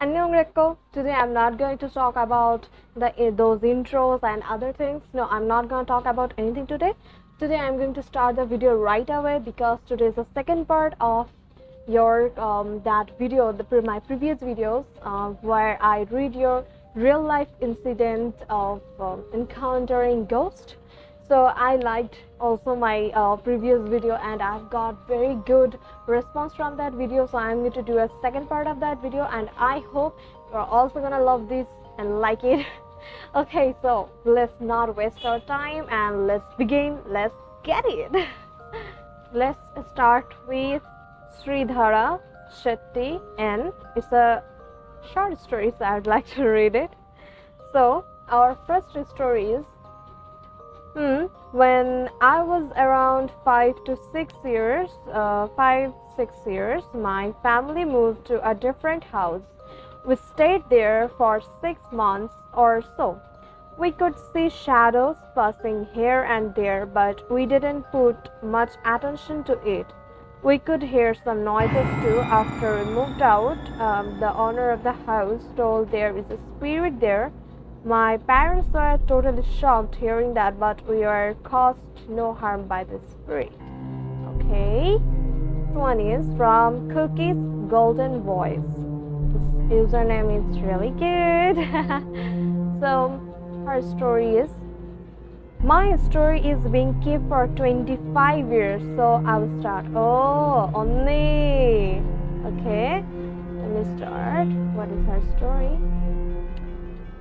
Annyeong recco. Today I'm not going to talk about those intros and other things. No, I'm not going to talk about anything today. Today I'm going to start the video right away because today is the second part of your that video, my previous videos where I read your real life incident of encountering ghost. So I liked also my previous video and I've got very good response from that video, so I'm going to do a second part of that video and I hope you're also gonna love this and like it. Okay, so let's not waste our time and let's begin. Let's get it. Let's start with Sridhara Shetty, and it's a short story, so I'd like to read it. So our first story is when I was around 5 to 6 years, my family moved to a different house. We stayed there for 6 months or so. We could see shadows passing here and there, but we didn't put much attention to it. We could hear some noises too. After we moved out, the owner of the house told there is a spirit there. My parents were totally shocked hearing that, but we were caused no harm by the spirit. Okay, this one is from Cookie's Golden Voice. This username is really good. So her story is, my story is being kept for 25 years, so I will start. Oh, only. Okay, let me start. What is her story?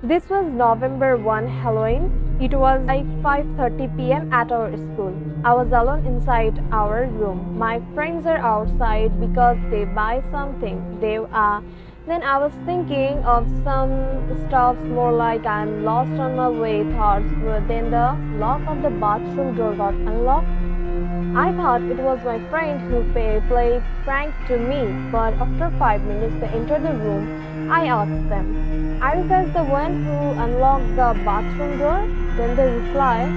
This was November 1 Halloween. It was like 5:30 p.m. at our school. I was alone inside our room. My friends are outside because they buy something. Then I was thinking of some stuff, more like I'm lost on my way thoughts. Then the lock of the bathroom door got unlocked. I thought it was my friend who played prank to me, but after 5 minutes they entered the room. I asked them, "Are you guys the one who unlocked the bathroom door?" Then they replied,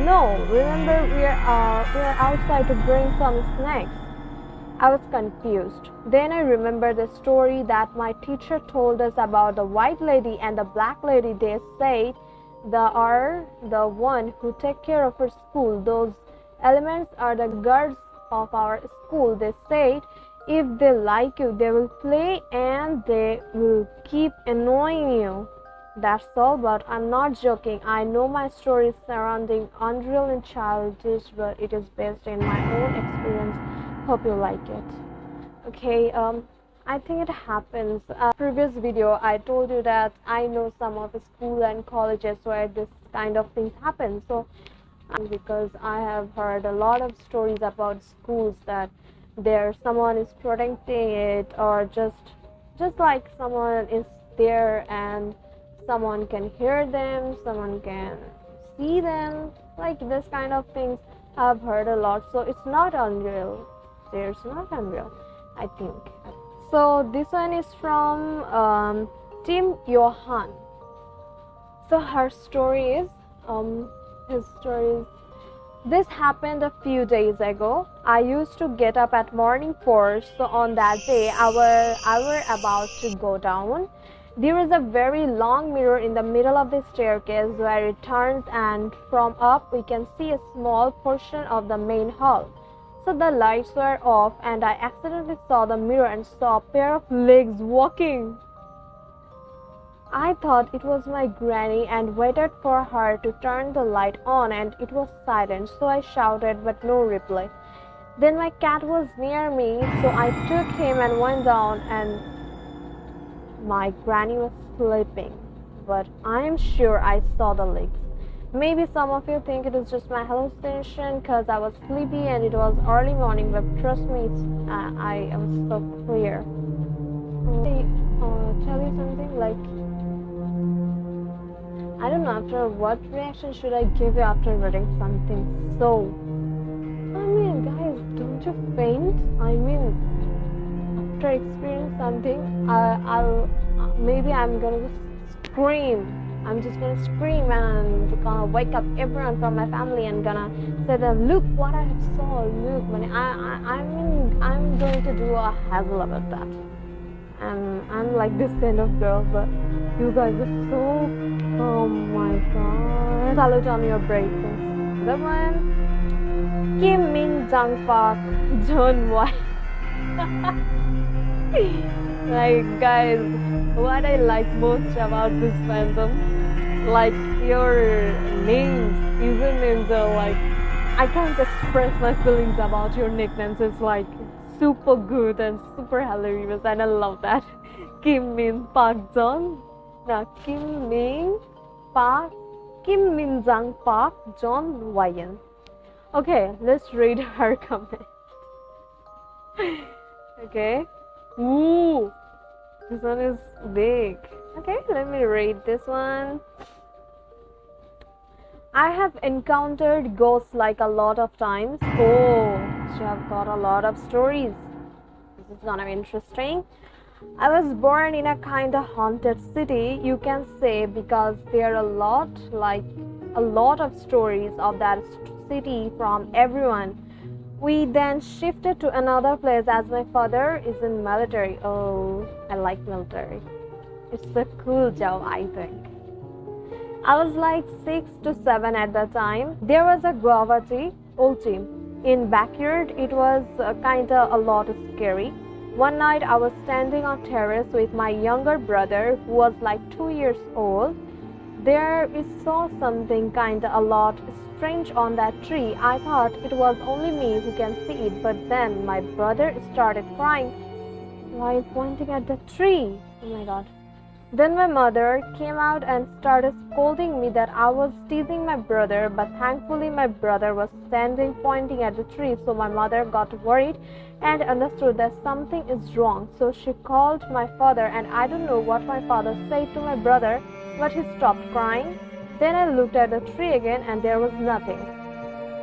"No, remember we are outside to bring some snacks." I was confused. Then I remembered the story that my teacher told us about the white lady and the black lady. They said they are the one who take care of our school. Those elements are the guards of our school. They said if they like you, they will play and they will keep annoying you. That's all, but I'm not joking. I know my story is surrounding unreal and childish, but it is based in my own experience. Hope you like it. Okay, I think it happens. Previous video I told you that I know some of the school and colleges where this kind of things happen. So because I have heard a lot of stories about schools that someone is protecting it, or just like someone is there and someone can hear them, someone can see them, like this kind of things I've heard a lot. So it's not unreal. There's not unreal, I think. So this one is from Tim Johan. So her story is this happened a few days ago. I used to get up at morning 4, so on that day I were about to go down. There is a very long mirror in the middle of the staircase where it turns, and from up we can see a small portion of the main hall. So the lights were off and I accidentally saw the mirror and saw a pair of legs walking. I thought it was my granny and waited for her to turn the light on, and it was silent, so I shouted but no reply. Then my cat was near me, so I took him and went down, and my granny was sleeping, but I am sure I saw the legs. Maybe some of you think it is just my hallucination because I was sleepy and it was early morning, but trust me, I was so clear. Tell you something, like, I don't know after what reaction should I give you after reading something. So, I mean, guys, don't you faint? I mean, after experiencing something, maybe I'm gonna just scream. I'm just gonna scream and gonna wake up everyone from my family and gonna say them, look what I saw, look. I'm going to do a hassle about that. I'm like this kind of girl, but you guys are so. Oh my god! Salute on your breakfast. The one Kim Min Jung Park John White. Like guys, what I like most about this fandom, like your names, usernames are like, I can't express my feelings about your nicknames. It's like super good and super hilarious, and I love that. Kim Min Park John, Kim Min Jung Park John Wyan. Okay, let's read her comment. Okay. Ooh, this one is big. Okay, let me read this one. I have encountered ghosts like a lot of times. Oh, so I've got a lot of stories. This is gonna be interesting. I was born in a kind of haunted city, you can say, because there are a lot of stories of that city from everyone. We then shifted to another place as my father is in military. Oh, I like military. It's a cool job, I think. I was like 6 to 7 at the time. There was a guava tree, old tree, in backyard. It was kinda a lot scary. One night I was standing on terrace with my younger brother who was like 2 years old. There we saw something kinda a lot strange on that tree. I thought it was only me who can see it, but then my brother started crying while pointing at the tree. Oh my god. Then my mother came out and started scolding me that I was teasing my brother, but thankfully my brother was standing pointing at the tree, so my mother got worried and understood that something is wrong. So she called my father, and I don't know what my father said to my brother, but he stopped crying. Then I looked at the tree again and there was nothing.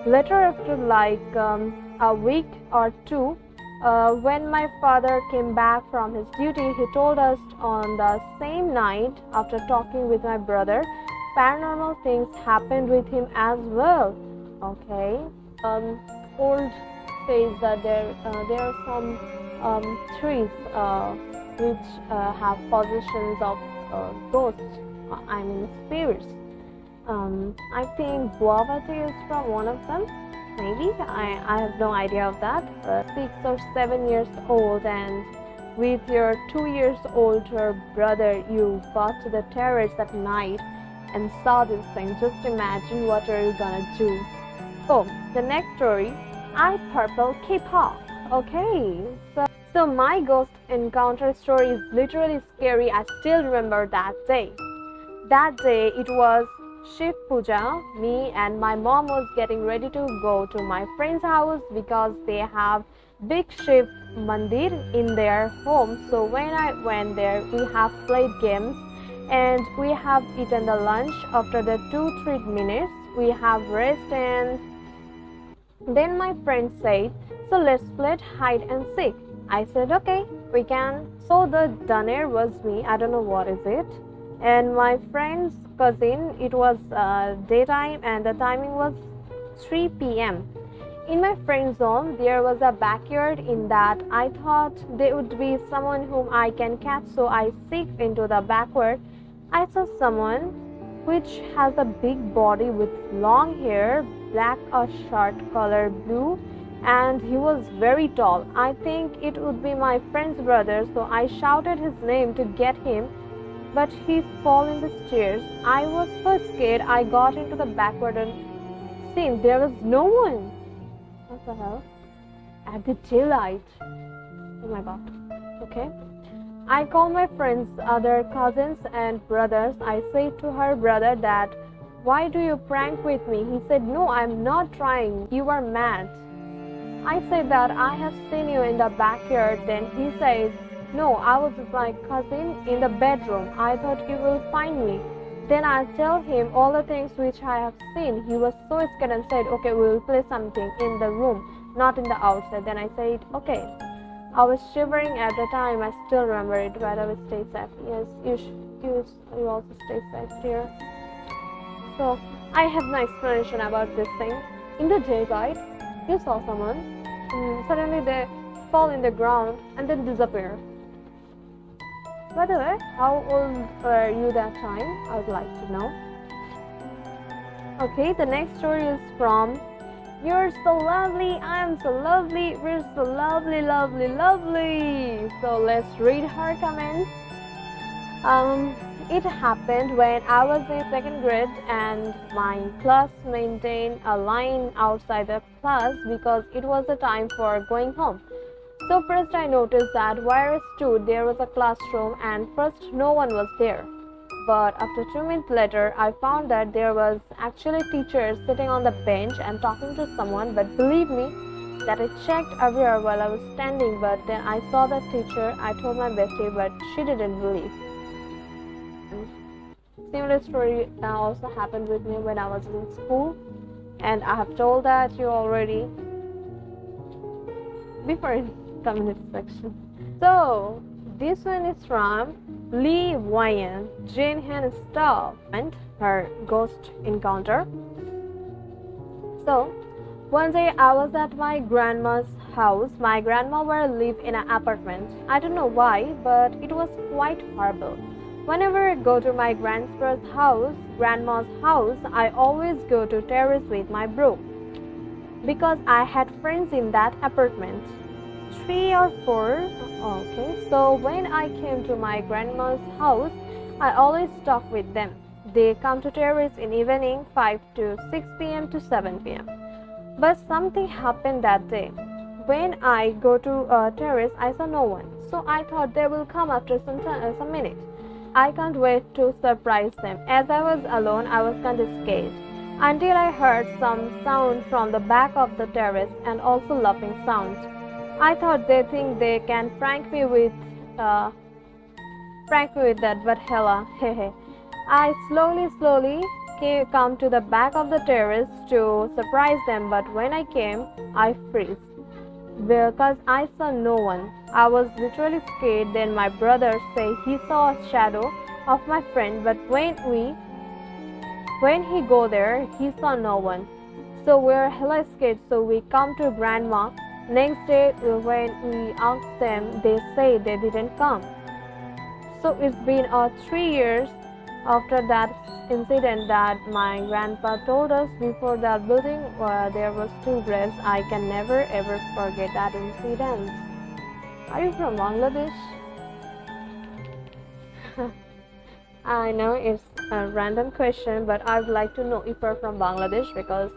Later, after like a week or two, when my father came back from his duty, he told us on the same night, after talking with my brother, paranormal things happened with him as well. Okay. Old says that there are some trees which have possessions of ghosts, I mean spirits. I think guava tree is from one of them. Maybe I have no idea of that. 6 or 7 years old, and with your 2 years older brother, you got to the terrace at night and saw this thing. Just imagine what are you gonna do. Oh, the next story. I purple K-pop. Okay, so my ghost encounter story is literally scary. I still remember that day. That day it was Shiv Puja. Me and my mom was getting ready to go to my friend's house because they have big Shiv Mandir in their home. So when I went there, we have played games and we have eaten the lunch. After the 2-3 minutes, we have rest, and then my friend said, so let's play hide and seek. I said, okay, we can. So the dinner was me, I don't know what is it, and my friend's cousin. It was daytime and the timing was 3 p.m. In my friend's home, there was a backyard. In that, I thought there would be someone whom I can catch, so I seeked into the backyard. I saw someone which has a big body with long hair, black or shirt color blue, and he was very tall. I think it would be my friend's brother, so I shouted his name to get him, but he fell in the stairs. I was so scared. I got into the backward and seen there was no one. What the hell? At the daylight. Oh my god. Okay. I called my friend's other cousins and brothers. I said to her brother that, why do you prank with me? He said, no, I'm not trying. You are mad. I said that I have seen you in the backyard. Then he said, no, I was with my cousin in the bedroom. I thought you will find me. Then I tell him all the things which I have seen. He was so scared and said, okay, we will play something in the room, not in the outside. Then I said, okay. I was shivering at the time. I still remember it. By the way, stay safe. Yes, you also stay safe here. So I have no explanation about this thing. In the daylight, you saw someone. Suddenly they fall in the ground and then disappear. By the way, how old were you that time? I would like to know. Okay, the next story is from You're so lovely, I'm so lovely, we're so lovely, lovely, lovely. So let's read her comments. It happened when I was in second grade and my class maintained a line outside the class because it was the time for going home. So first I noticed that where I stood there was a classroom and first no one was there. But after 2 minutes later I found that there was actually a teacher sitting on the bench and talking to someone, but believe me that I checked everywhere while I was standing, but then I saw the teacher. I told my bestie, but she didn't believe. Similar story also happened with me when I was in school, and I have told that you already before in community section. So this one is from Lee Wyan, Jane Han Staff, and her ghost encounter. So one day I was at my grandma's house. My grandma lived in an apartment. I don't know why, but it was quite horrible. Whenever I go to my grandma's house, I always go to terrace with my bro because I had friends in that apartment, 3 or 4. Okay, so when I came to my grandma's house, I always talk with them. They come to terrace in evening 5 to 6 p.m. to 7 p.m. But something happened that day. When I go to terrace, I saw no one. So I thought they will come after some minutes. I can't wait to surprise them. As I was alone, I was kind of scared until I heard some sound from the back of the terrace and also laughing sounds. I thought they think they can prank me with that, but hella, hehe. I slowly come to the back of the terrace to surprise them, but when I came, I freeze because I saw no one. I was literally scared. Then my brother said he saw a shadow of my friend, but when he go there, he saw no one. So we're hella scared. So we come to grandma. Next day when we asked them, they say they didn't come. So it's been 3 years after that incident that my grandpa told us. Before that building there was 2 graves. I can never ever forget that incident. Are you from Bangladesh? I know it's a random question, but I would like to know if you're from Bangladesh, because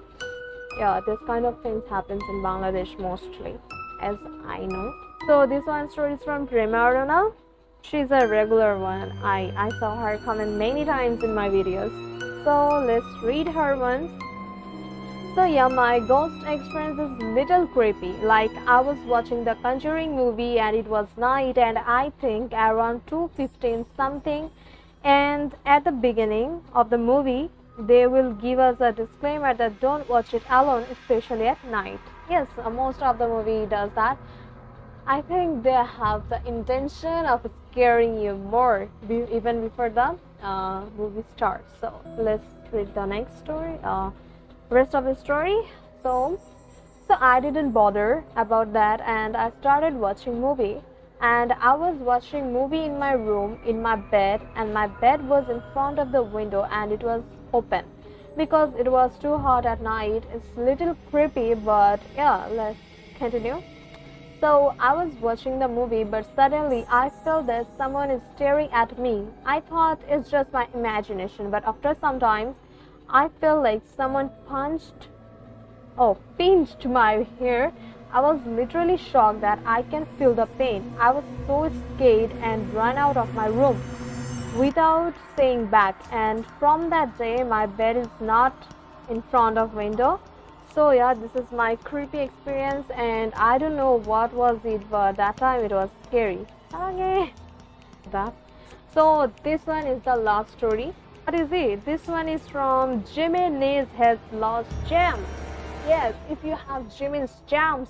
yeah, this kind of things happens in Bangladesh mostly, as I know. So this one story is from Prema Aruna. She's a regular one. I saw her comment many times in my videos. So let's read her once. So yeah, my ghost experience is little creepy. Like I was watching the Conjuring movie and it was night and I think around 2:15 something, and at the beginning of the movie they will give us a disclaimer that don't watch it alone, especially at night. Yes, most of the movie does that. I think they have the intention of scaring you more even before the movie starts. So let's read the next story, rest of the story. So I didn't bother about that and I started watching movie. And I was watching movie in my room, in my bed, and my bed was in front of the window and it was open because it was too hot at night. It's little creepy, but yeah, let's continue. So I was watching the movie, but suddenly I felt that someone is staring at me. I thought it's just my imagination, but after some time I felt like someone pinched my hair. I was literally shocked that I can feel the pain. I was so scared and ran out of my room without saying back. And from that day, my bed is not in front of window. So yeah, this is my creepy experience, and I don't know what was it, but that time it was scary. Okay. So this one is the last story. What is it? This one is from Jimmy Nays has lost gems. Yes, if you have Jimmy's gems,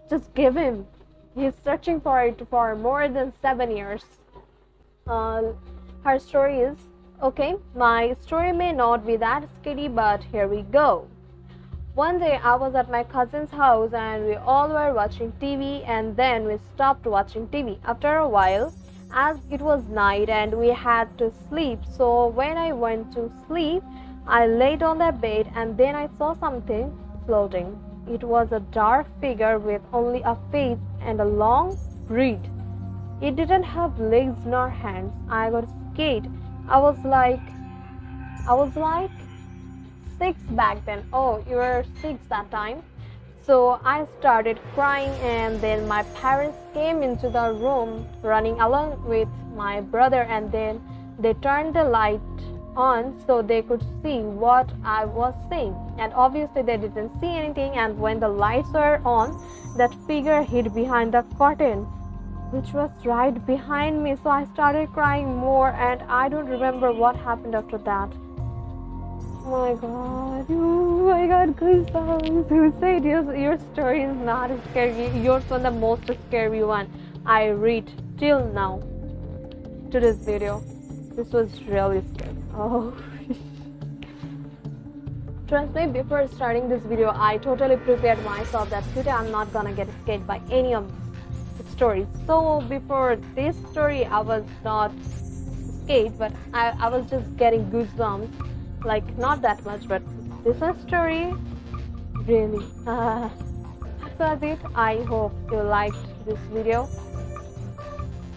just give him. He's searching for it for more than 7 years. Her story is, okay, my story may not be that scary, but here we go. One day I was at my cousin's house and we all were watching TV, and then we stopped watching TV. After a while, as it was night and we had to sleep. So when I went to sleep, I laid on the bed and then I saw something floating. It was a dark figure with only a face and a long beard. It didn't have legs nor hands. I got scared. I was like, I was like 6 back then. Oh, you were 6 that time. So I started crying, and then my parents came into the room running along with my brother, and then they turned the light on so they could see what I was seeing. And obviously, they didn't see anything. And when the lights were on, that figure hid behind the curtain, which was right behind me. So I started crying more, and I don't remember what happened after that. Oh my god, goosebumps. Who said your story is not scary? Yours was the most scary one I read till now to this video. This was really scary. Oh. Trust me, before starting this video, I totally prepared myself that today I'm not gonna get scared by any of the stories. So before this story, I was not scared, but I was just getting goosebumps. Like, not that much, but this one story, really. So that's it. I hope you liked this video.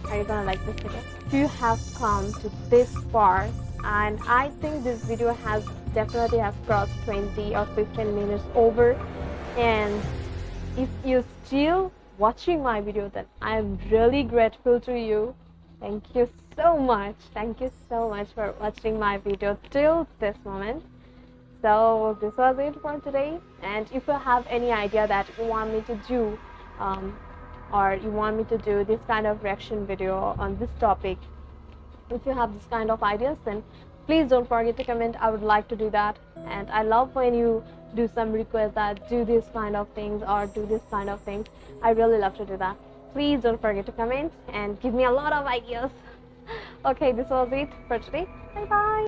Are you gonna like this video? If you have come to this far, and I think this video has definitely has crossed 20 or 15 minutes over, and if you're still watching my video, then I'm really grateful to you. Thank you so much. Thank you so much for watching my video till this moment. So this was it for today. And if you have any idea that you want me to do, or you want me to do this kind of reaction video on this topic, if you have this kind of ideas, then please don't forget to comment. I would like to do that. And I love when you do some requests that do this kind of things or do this kind of things. I really love to do that. Please don't forget to comment and give me a lot of ideas. Okay, this was it for today. Bye bye.